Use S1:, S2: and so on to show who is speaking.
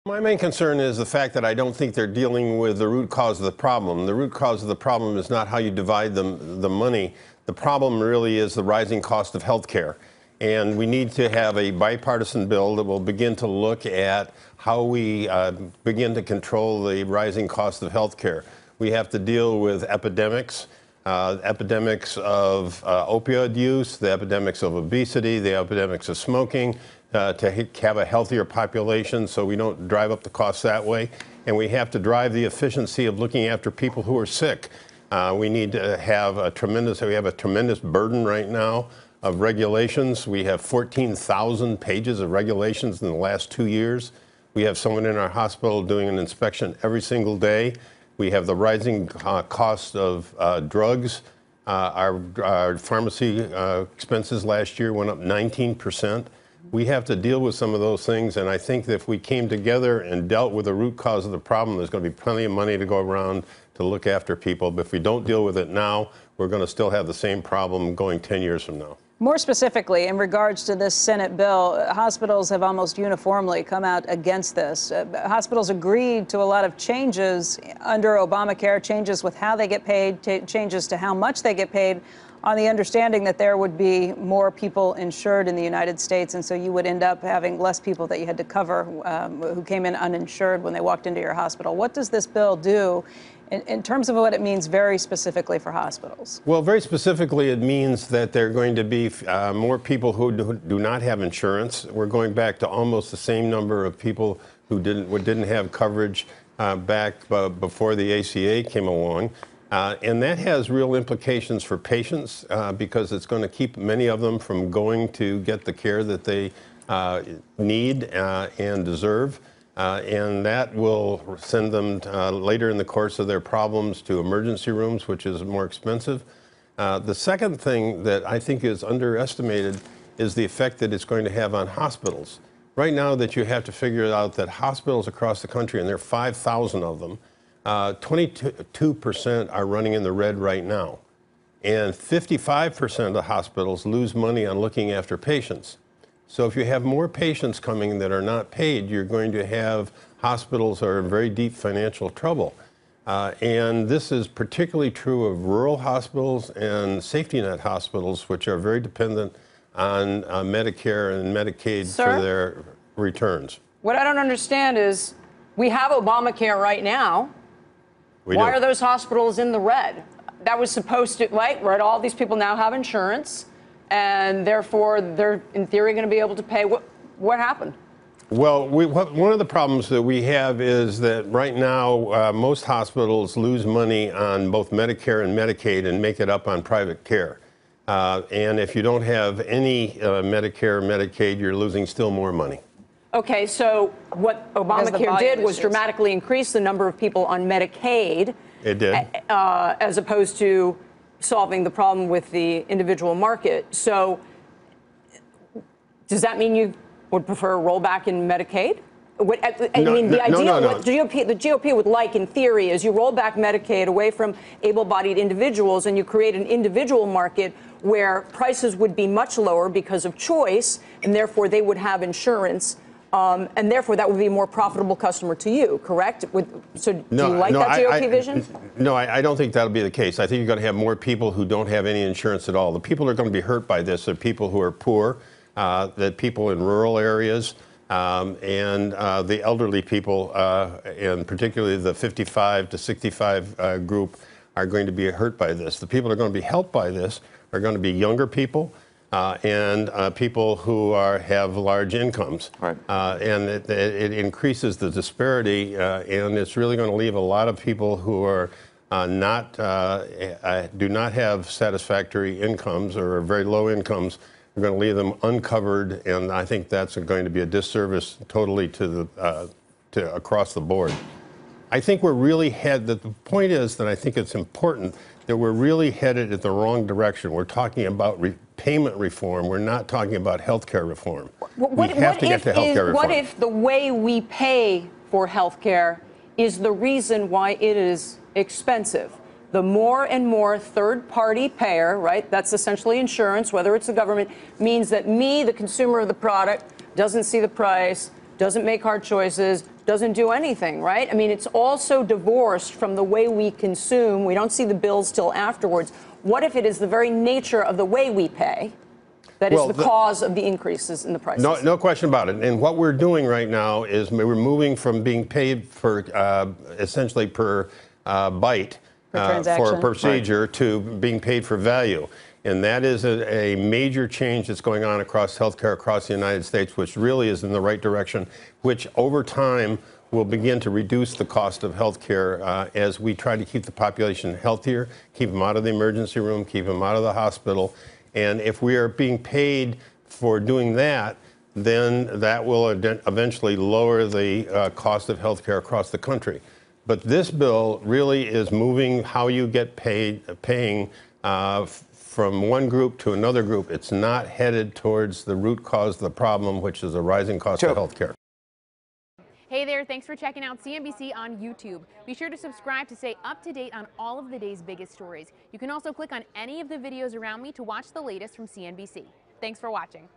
S1: My main concern is the fact that I don't think they're dealing with the root cause of the problem. The root cause of the problem is not how you divide the money. The problem really is the rising cost of health care. And we need to have a bipartisan bill that will begin to look at how we begin to control the rising cost of health care. We have to deal with epidemics of opioid use, the epidemics of obesity, the epidemics of smoking, to have a healthier population so we don't drive up the costs that way. And we have to drive the efficiency of looking after people who are sick. We need to have we have a tremendous burden right now of regulations. We have 14,000 pages of regulations in the last 2 years. We have someone in our hospital doing an inspection every single day. We have the rising cost of drugs. Our pharmacy expenses last year went up 19%. We have to deal with some of those things, and I think that if we came together and dealt with the root cause of the problem, there's going to be plenty of money to go around to look after people. But if we don't deal with it now, we're going to still have the same problem going 10 years from now.
S2: More specifically, in regards to this Senate bill, hospitals have almost uniformly come out against this. Hospitals agreed to a lot of changes under Obamacare, changes with how they get paid, changes to how much they get paid, on the understanding that there would be more people insured in the United States, and so you would end up having less people that you had to cover who came in uninsured when they walked into your hospital. What does this bill do in terms of what it means very specifically for hospitals?
S1: Well, very specifically, it means that there are going to be more people who do not have insurance. We're going back to almost the same number of people who didn't have coverage back before the ACA came along. And that has real implications for patients because it's going to keep many of them from going to get the care that they need and deserve. And that will send them later in the course of their problems to emergency rooms, which is more expensive. The second thing that I think is underestimated is the effect that it's going to have on hospitals. Right now that you have to figure out that hospitals across the country, and there are 5,000 of them, 22% are running in the red right now. And 55% of the hospitals lose money on looking after patients. So if you have more patients coming that are not paid, you're going to have hospitals that are in very deep financial trouble. And this is particularly true of rural hospitals and safety net hospitals, which are very dependent on Medicare and Medicaid for their returns.
S3: What I don't understand is we have Obamacare right now. Why are those hospitals in the red? That was supposed to, right? All these people now have insurance, and therefore they're, in theory, going to be able to pay. What happened?
S1: Well, one of the problems that we have is that right now most hospitals lose money on both Medicare and Medicaid and make it up on private care. And if you don't have any Medicare or Medicaid, you're losing still more money.
S3: Okay, so what Obamacare did was dramatically increase the number of people on Medicaid.
S1: It did.
S3: As opposed to solving the problem with the individual market. So does that mean you would prefer a rollback in Medicaid? What the GOP would like, in theory, is you roll back Medicaid away from able-bodied individuals and you create an individual market where prices would be much lower because of choice, and therefore they would have insurance. And therefore, that would be a more profitable customer to you, correct? So do you like that GOP vision?
S1: No, I don't think that'll be the case. I think you're going to have more people who don't have any insurance at all. The people who are going to be hurt by this are people who are poor, the people in rural areas, and the elderly people, and particularly the 55 to 65 group, are going to be hurt by this. The people who are going to be helped by this are going to be younger people, and people who have large incomes. Right. And it increases the disparity, and it's really going to leave a lot of people who are do not have satisfactory incomes or are very low incomes. We're going to leave them uncovered, and I think that's going to be a disservice totally to across the board. I think we're really the point is that I think it's important that we're really headed in the wrong direction. We're talking about payment reform. We're not talking about health care reform. We have to get to health care reform.
S3: What if the way we pay for health care is the reason why it is expensive? The more and more third-party payer, right, that's essentially insurance, whether it's the government, means that me, the consumer of the product, doesn't see the price, doesn't make hard choices, doesn't do anything, right? I mean, it's also divorced from the way we consume. We don't see the bills till afterwards. What if it is the very nature of the way we pay that is the cause of the increases in the prices?
S1: No question about it. And what we're doing right now is we're moving from being paid for essentially per bite for a procedure to being paid for value. And that is a major change that's going on across healthcare across the United States, which really is in the right direction, which over time will begin to reduce the cost of healthcare as we try to keep the population healthier, keep them out of the emergency room, keep them out of the hospital. And if we are being paid for doing that, then that will eventually lower the cost of healthcare across the country. But this bill really is moving how you get paying from one group to another group. It's not headed towards the root cause of the problem, which is a rising cost of health care.
S4: Hey there, thanks for checking out CNBC on YouTube. Be sure to subscribe to stay up to date on all of the day's biggest stories. You can also click on any of the videos around me to watch the latest from CNBC. Thanks for watching.